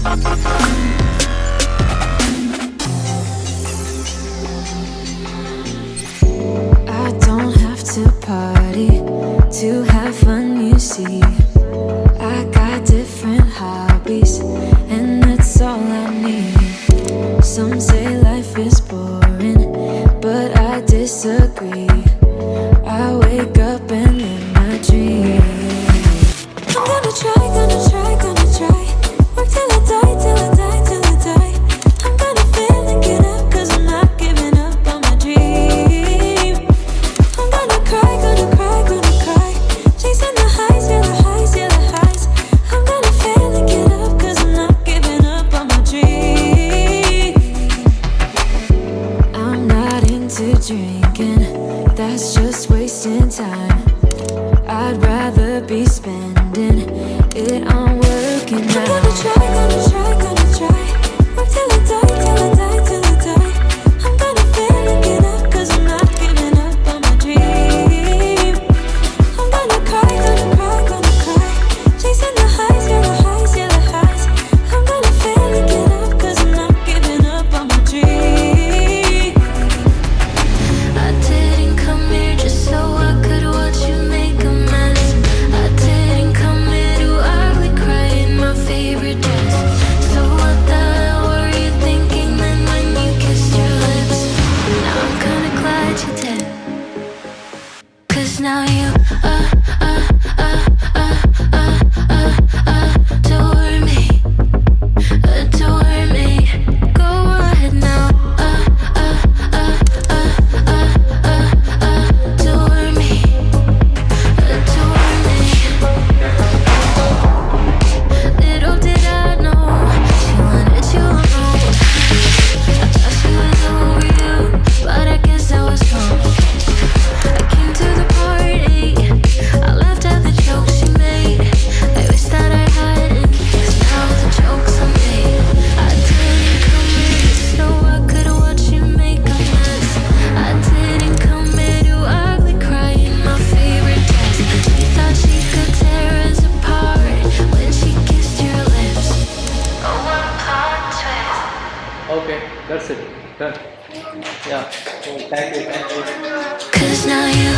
I don't have to party to have fun, you see. I got different hobbies, and that's all I need. Some say life is boring, but I disagree. I wake up and live my dream. I'm gonna try, gonna try, gonna try. Work till I die, till I die, till I die. I'm gonna fail and get up, cause I'm not giving up on my dream. I'm gonna cry, gonna cry, gonna cry. Chasing the highs, yeah, the highs, yeah, the highs. I'm gonna fail and get up, cause I'm not giving up on my dream. I'm not into drinking, that's just wasting time. I'd rather be spending it on working out. I'm gonna try, gonna try, gonna try. Work till I die, till I die, till I die. I'm gonna fail and get up, cause I'm not giving up on my dream. I'm gonna cry, gonna cry, gonna cry. Chasing the highs, yeah, the highs, yeah, the highs. I'm gonna fail and get up, cause I'm not giving up on my dream. I didn't come here just so I could watch you make a mess. I didn't come here to ugly cry in my favorite dress. So what the hell were you thinking then when you kissed your lips? Now I'm kinda glad you did, cause now you adore me, adore me. Go ahead now, adore me, adore me. Little did I know she wanted you alone. I thought she was over you, but I guess I was wrong. I came to the party, I laughed at the jokes she made. I wish that I hadn't, cause now the jokes are made. I didn't come here just so I could watch you make a mess. I didn't come here to ugly cry in my favorite dress. She thought she could tear us apart when she kissed your lips. Oh, what a plot twist. Okay, that's it. Done. Yeah. So thank you. Cause now you